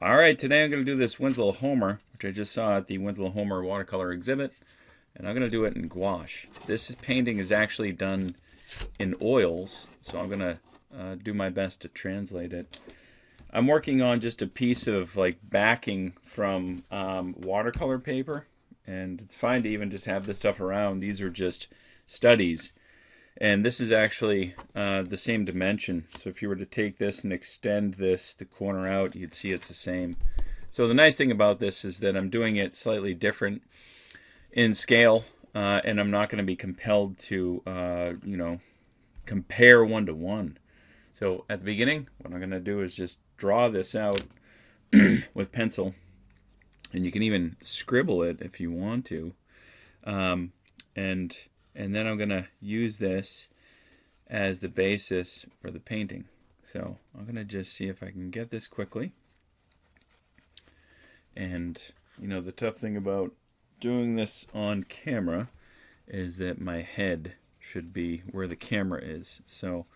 All right, today I'm going to do this Winslow Homer, which I just saw at the Winslow Homer watercolor exhibit, and I'm going to do it in gouache. This painting is actually done in oils, so I'm going to do my best to translate it. I'm working on just a piece of like backing from watercolor paper, and it's fine to even just have this stuff around. These are just studies. And this is actually the same dimension. So if you were to take this and extend this, the corner out, you'd see it's the same. So the nice thing about this is that I'm doing it slightly different in scale, and I'm not going to be compelled to, compare one to one. So at the beginning, what I'm going to do is just draw this out with pencil, and you can even scribble it if you want to. And then I'm going to use this as the basis for the painting. So I'm going to just see if I can get this quickly. And, the tough thing about doing this on camera is that my head should be where the camera is. So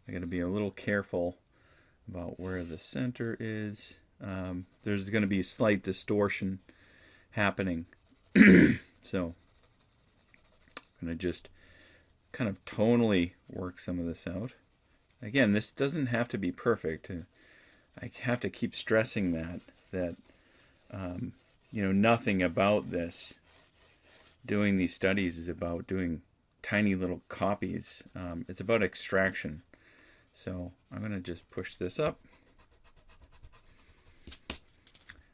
I got to be a little careful about where the center is. There's going to be slight distortion happening. So I'm going to just kind of tonally work some of this out. Again, this doesn't have to be perfect. I have to keep stressing that nothing about this, doing these studies, is about doing tiny little copies. It's about extraction. So I'm going to just push this up.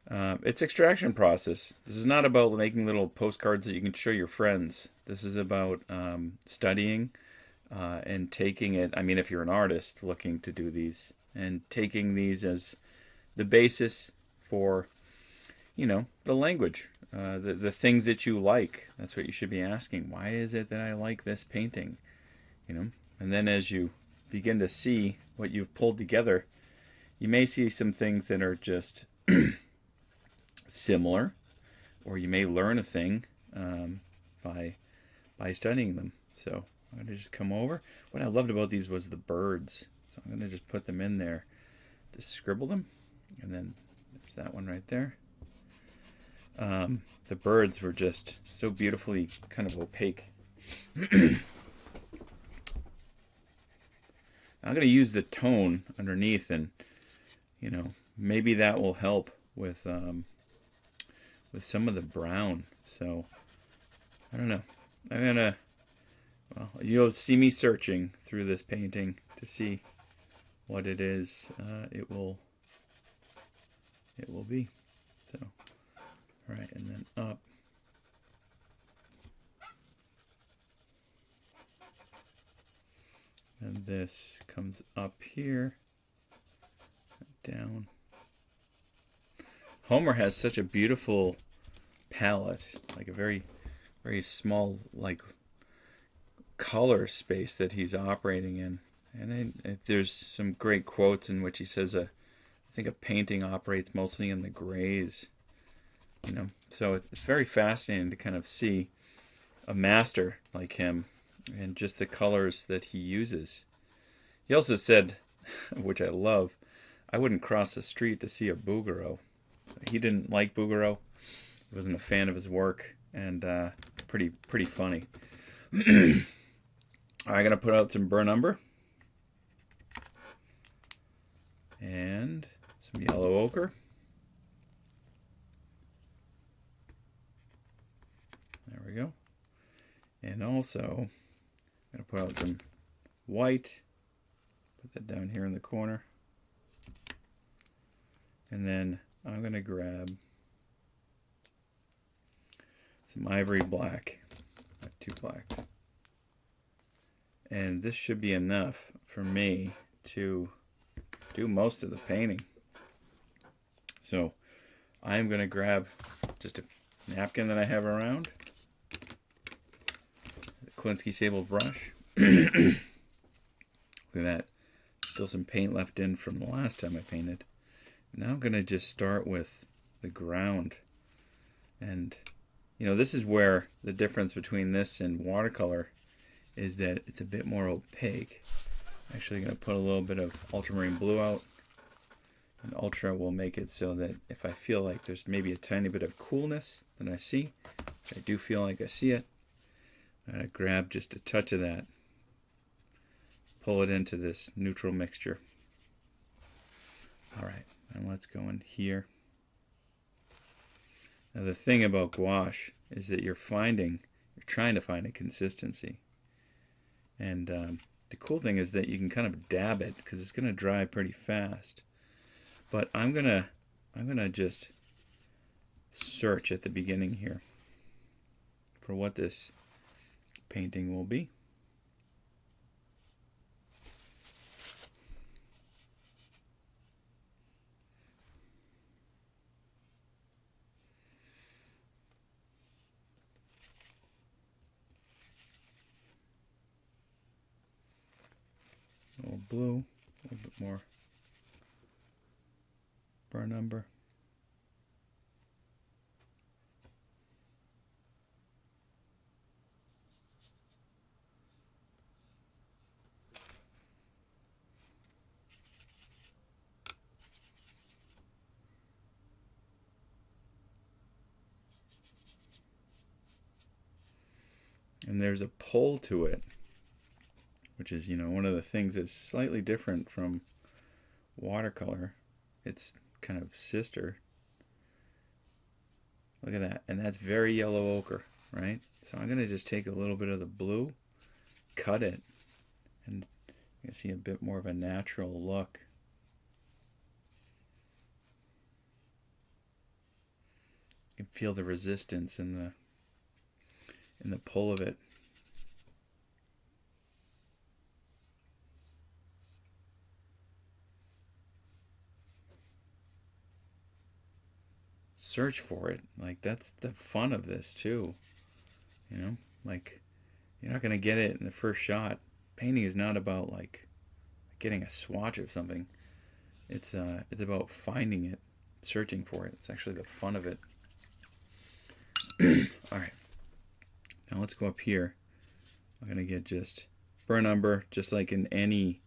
It's extraction process. This is not about making little postcards that you can show your friends. This is about studying and taking it. I mean, if you're an artist looking to do these, and taking these as the basis for, the language, the things that you like. That's what you should be asking. Why is it that I like this painting? And then as you begin to see what you've pulled together, you may see some things that are just similar, or you may learn a thing by studying them. So I'm going to just come over. What I loved about these was the birds. So I'm going to just put them in there, just scribble them, and then there's that one right there. The birds were just so beautifully kind of opaque. I'm going to use the tone underneath, and maybe that will help with some of the brown. So I don't know. You'll see me searching through this painting to see what it is. It will be. So, all right, and then up. And this comes up here, down. Homer has such a beautiful palette, like a very, very small, like, color space that he's operating in. And there's some great quotes in which he says, I think a painting operates mostly in the grays. So it's very fascinating to kind of see a master like him and just the colors that he uses. He also said, which I love, I wouldn't cross the street to see a Bouguereau. He didn't like Bouguereau. He wasn't a fan of his work, and pretty funny. I'm going to put out some burnt umber and some yellow ochre. There we go. And also, I'm going to put out some white. Put that down here in the corner. And then I'm going to grab some ivory black. I have 2 blacks. And this should be enough for me to do most of the painting. So I'm going to grab just a napkin that I have around. The Klinsky sable brush. Look at that. Still some paint left in from the last time I painted. Now I'm going to just start with the ground. And, this is where the difference between this and watercolor is that it's a bit more opaque. I'm actually going to put a little bit of ultramarine blue out And Ultra will make it so that if I feel like there's maybe a tiny bit of coolness that I see, I do feel like I see it, I'm going to grab just a touch of that, pull it into this neutral mixture. Alright, and let's go in here. Now the thing about gouache is that you're trying to find a consistency. And the cool thing is that you can kind of dab it because it's going to dry pretty fast. But I'm gonna just search at the beginning here for what this painting will be. A little blue, a little bit more burn umber. And there's a pull to it, which is, one of the things that's slightly different from watercolor. It's kind of sister. Look at that. And that's very yellow ochre, right? So I'm going to just take a little bit of the blue, cut it, and you can see a bit more of a natural look. You can feel the resistance in the pull of it. Search for it. Like, that's the fun of this too. Like, you're not going to get it in the first shot. Painting is not about like getting a swatch of something. It's about finding it, searching for it. It's actually the fun of it. All right. Now let's go up here. I'm going to get just burnt umber, just like in any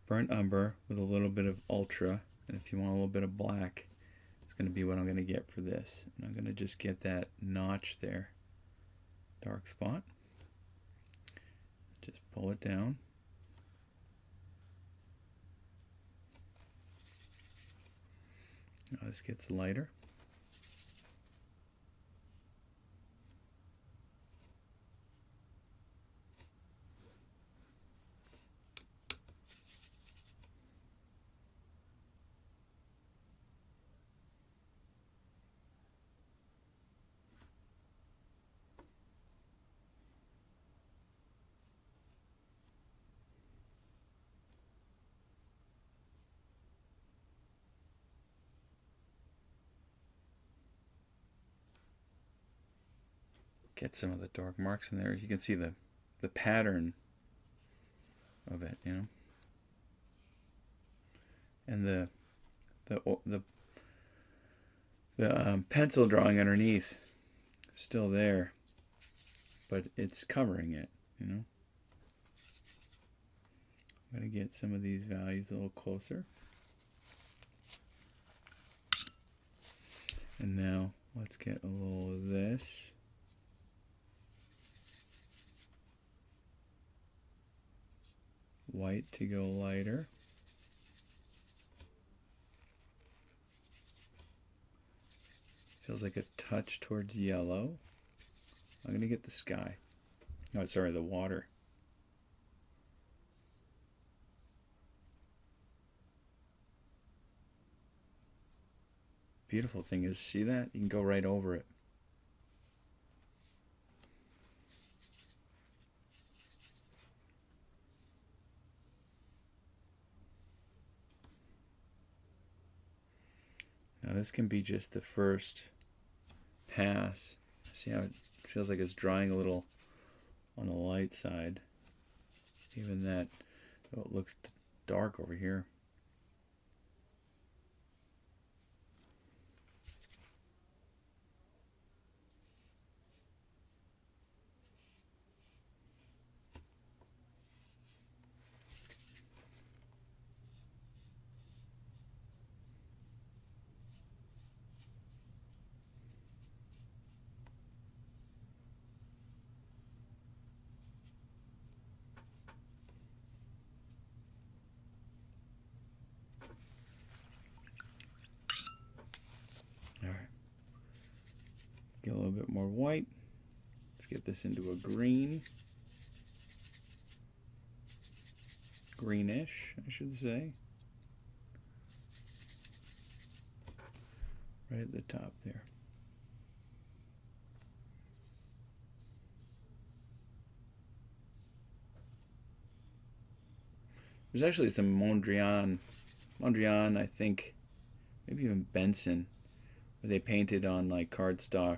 burnt umber with a little bit of ultra. And if you want a little bit of black, it's going to be what I'm going to get for this. And I'm going to just get that notch there, dark spot. Just pull it down. Now this gets lighter. Get some of the dark marks in there. You can see the pattern of it, and the pencil drawing underneath is still there, but it's covering it, I'm going to get some of these values a little closer. And now let's get a little of this. White to go lighter. Feels like a touch towards yellow. I'm going to get the sky. Oh, sorry, the water. Beautiful thing is, see that? You can go right over it. Now this can be just the first pass. See how it feels like it's drying a little on the light side. Even that, though it looks dark over here. Get a little bit more white. Let's get this into a green. Greenish, I should say. Right at the top there. There's actually some Mondrian, I think, maybe even Benson, where they painted on like cardstock.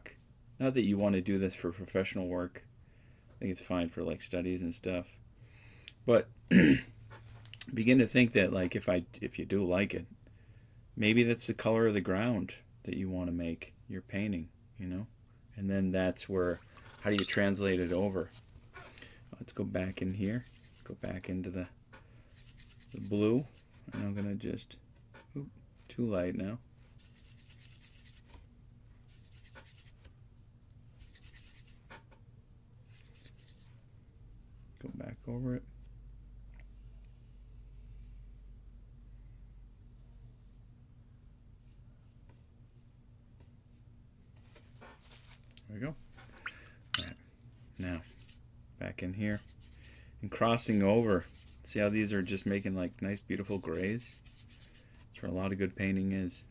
Not that you want to do this for professional work. I think it's fine for like studies and stuff. But begin to think that like if you do like it, maybe that's the color of the ground that you want to make your painting, you know? And then that's where, how do you translate it over? Let's go back in here. Go back into the blue. And I'm going to just, too light now. Go back over it. There we go. All right. Now, back in here. And crossing over. See how these are just making like nice, beautiful grays? That's where a lot of good painting is.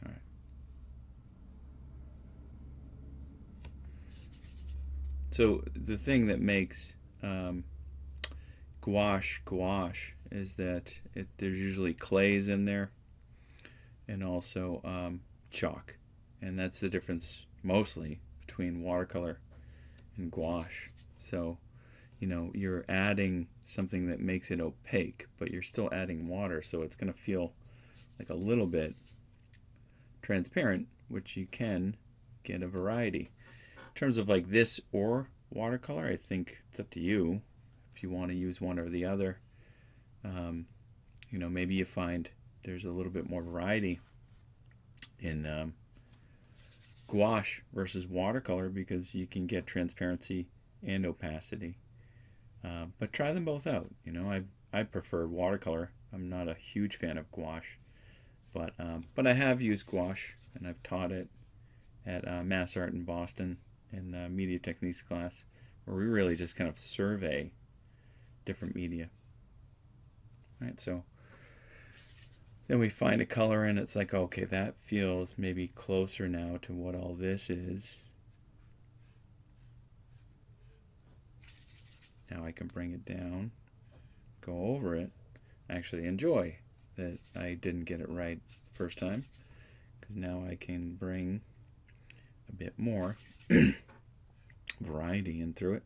All right. So the thing that makes gouache is that there's usually clays in there and also chalk. And that's the difference mostly between watercolor and gouache. So, you know, you're adding something that makes it opaque, but you're still adding water, so it's going to feel like a little bit transparent, which you can get a variety. In terms of like this or watercolor, I think it's up to you if you want to use one or the other. You know, maybe you find there's a little bit more variety in gouache versus watercolor because you can get transparency and opacity. But try them both out. You know, I prefer watercolor. I'm not a huge fan of gouache, but I have used gouache and I've taught it at Mass Art in Boston in media techniques class, where we really just kind of survey different media. Right, so then we find a color and it's like, okay, that feels maybe closer now to what all this is. Now I can bring it down, go over it, actually enjoy that I didn't get it right first time, because now I can bring a bit more variety in through it.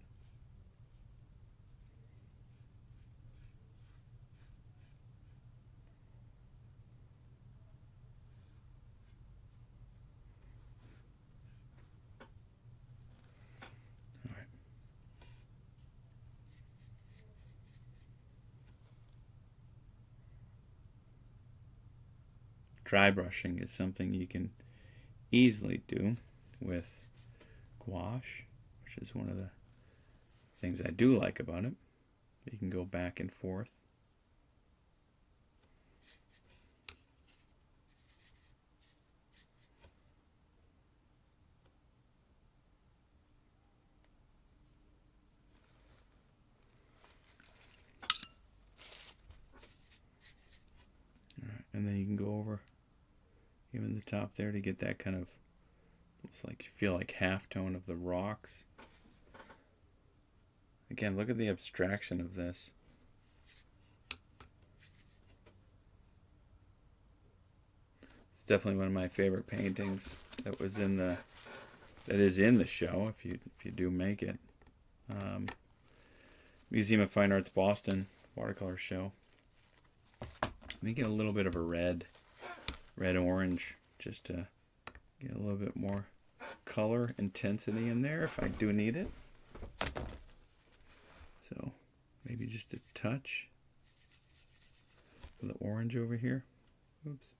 Dry brushing is something you can easily do with gouache, which is one of the things I do like about it. You can go back and forth. All right, and then you can go over even the top there to get that kind of, looks like you feel like half tone of the rocks. Again, look at the abstraction of this. It's definitely one of my favorite paintings that is in the show, if you do make it. Museum of Fine Arts Boston watercolor show. Let me get a little bit of a red orange, just to get a little bit more color intensity in there if I do need it. So maybe just a touch of the orange over here. Oops.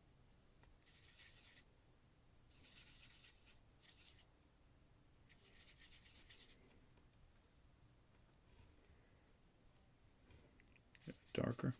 Darker.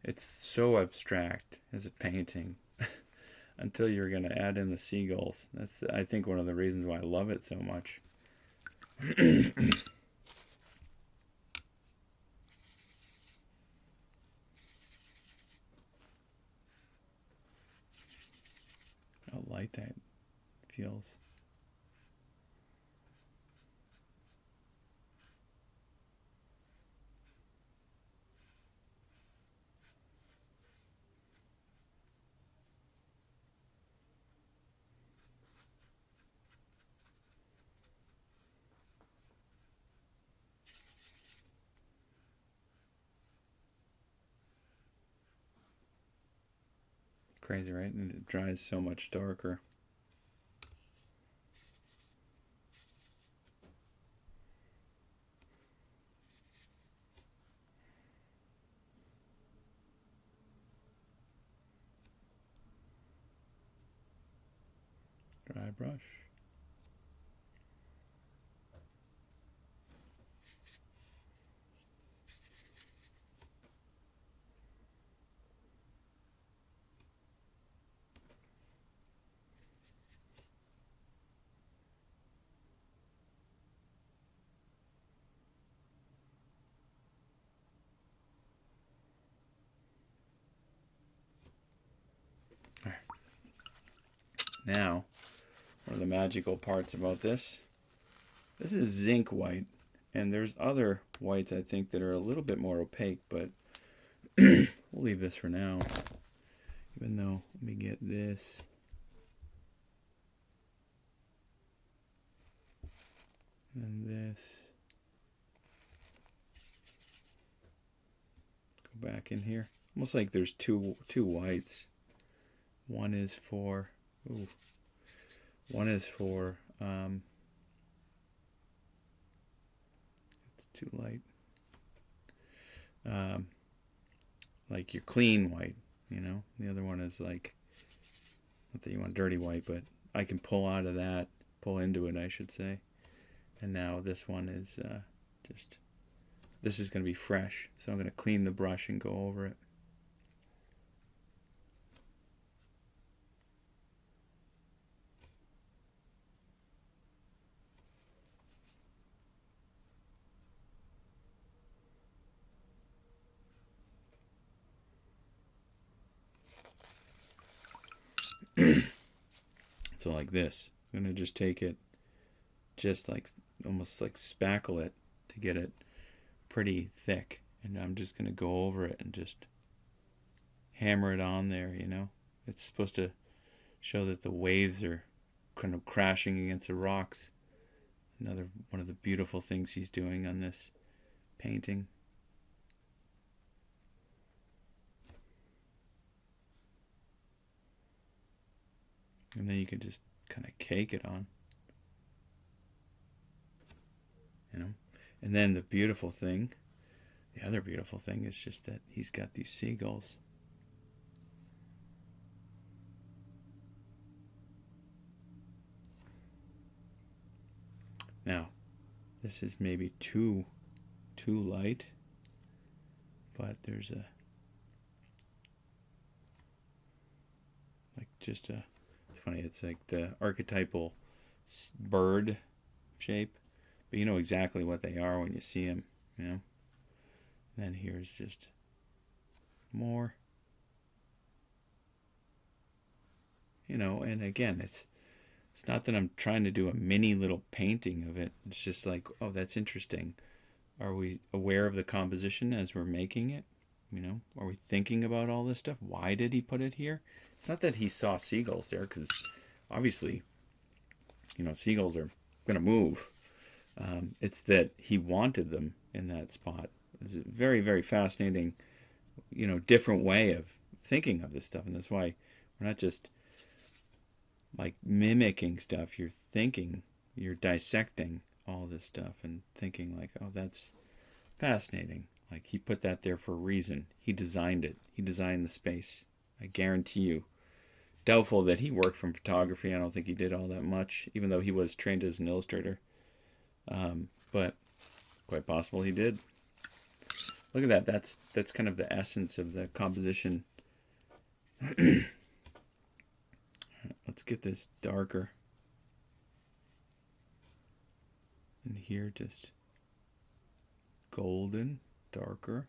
It's so abstract as a painting until you're going to add in the seagulls. That's, I think, one of the reasons why I love it so much. How light that feels. Crazy, right? And it dries so much darker. Dry brush. Now, one of the magical parts about this is zinc white, and there's other whites I think that are a little bit more opaque, but we'll leave this for now. Even though, let me get this. And this. Go back in here. Almost like there's two whites. One is for it's too light. Like your clean white, you know. The other one is like, not that you want dirty white, but I can pull out of that, pull into it, I should say. And now this one is this is going to be fresh, so I'm going to clean the brush and go over it. So like this, I'm going to just take it, just like, almost like spackle it to get it pretty thick. And I'm just going to go over it and just hammer it on there, you know. It's supposed to show that the waves are kind of crashing against the rocks. Another one of the beautiful things he's doing on this painting. And then you can just kind of cake it on, you know. And then the other beautiful thing is just that he's got these seagulls. Now, this is maybe too light, but there's it's funny, it's like the archetypal bird shape, but you know exactly what they are when you see them, you know. And then here's just more, you know. And again, it's not that I'm trying to do a mini little painting of it. It's just like, oh, that's interesting. Are we aware of the composition as we're making it? You know, are we thinking about all this stuff? Why did he put it here? It's not that he saw seagulls there, because obviously, you know, seagulls are going to move. It's that he wanted them in that spot. It's a very, very fascinating, you know, different way of thinking of this stuff. And that's why we're not just like mimicking stuff. You're thinking, you're dissecting all this stuff and thinking like, oh, that's fascinating. Like, he put that there for a reason. He designed it. He designed the space. I guarantee you. Doubtful that he worked from photography. I don't think he did all that much, even though he was trained as an illustrator. But quite possible he did. Look at that. That's kind of the essence of the composition. Let's get this darker. And here just golden, darker.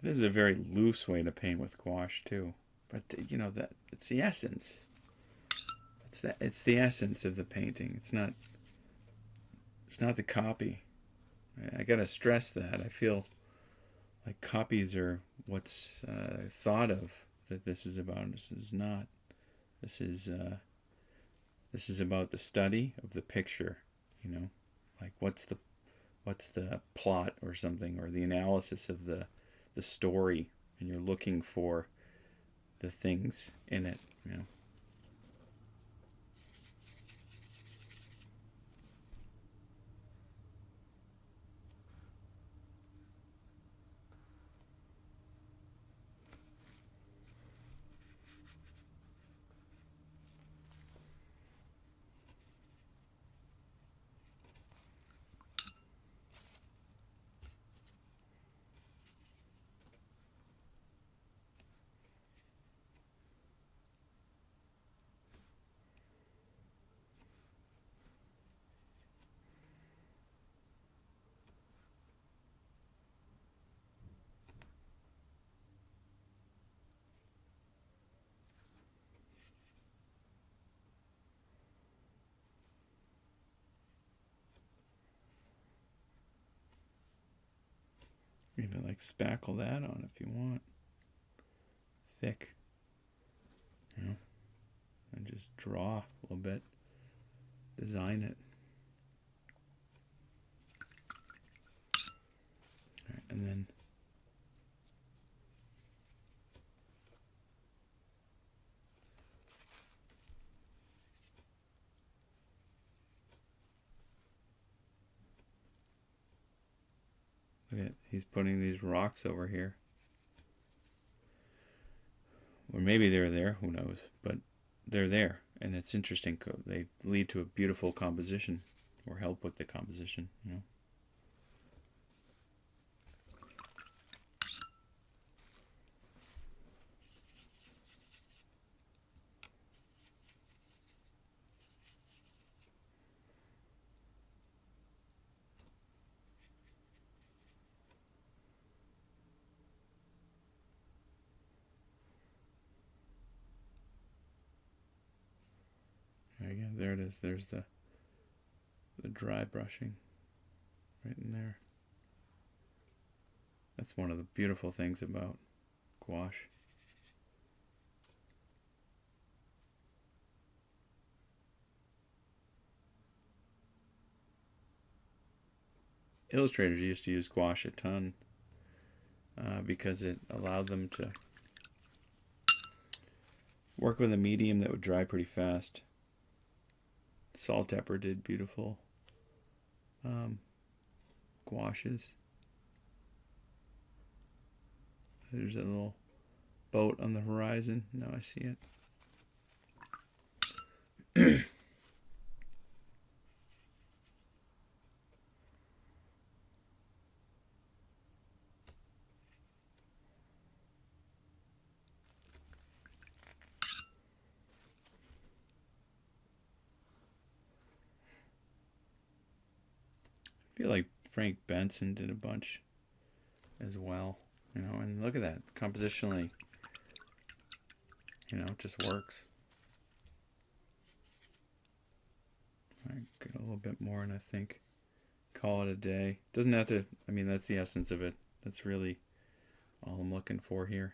This is a very loose way to paint with gouache too, but you know that it's the essence. It's the essence of the painting. It's not the copy. I gotta stress that. I feel like copies are what's thought of that this is about. This is not. This is about the study of the picture. You know, like what's the plot or something, or the analysis of the story, and you're looking for the things in it, you know. Even like spackle that on if you want. Thick. You know. And just draw a little bit. Design it. All right, and then look at, he's putting these rocks over here. Or maybe they're there, who knows, but they're there, and it's interesting. They lead to a beautiful composition, or help with the composition, you know. Again, there it is. There's the dry brushing right in there. That's one of the beautiful things about gouache. Illustrators used to use gouache a ton because it allowed them to work with a medium that would dry pretty fast. Saltpepper did beautiful gouaches. There's a little boat on the horizon. Now I see it. I feel like Frank Benson did a bunch as well, you know, and look at that, compositionally, you know, it just works. I get a little bit more and I think call it a day. Doesn't have to, I mean, that's the essence of it. That's really all I'm looking for here.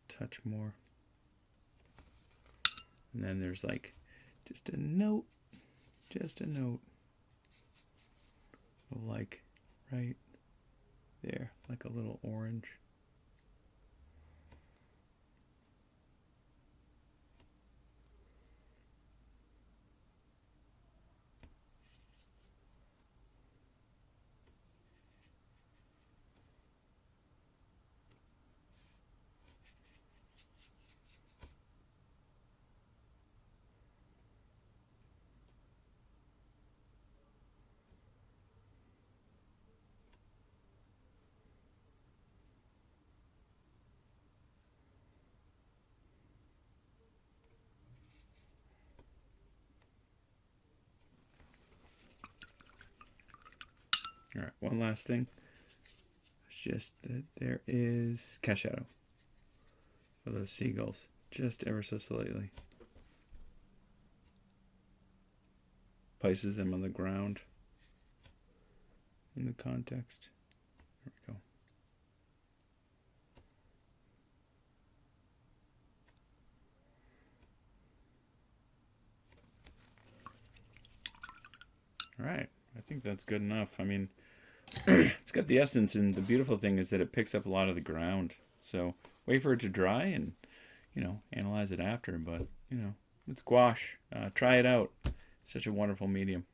Touch more. And then there's like just a note of like right there, like a little orange. All right, one last thing. It's just that there is cast shadow for those seagulls, just ever so slightly. Places them on the ground in the context. There we go. All right, I think that's good enough. I mean, it's got the essence, and the beautiful thing is that it picks up a lot of the ground. So wait for it to dry and, analyze it after. But, it's gouache. Try it out. Such a wonderful medium.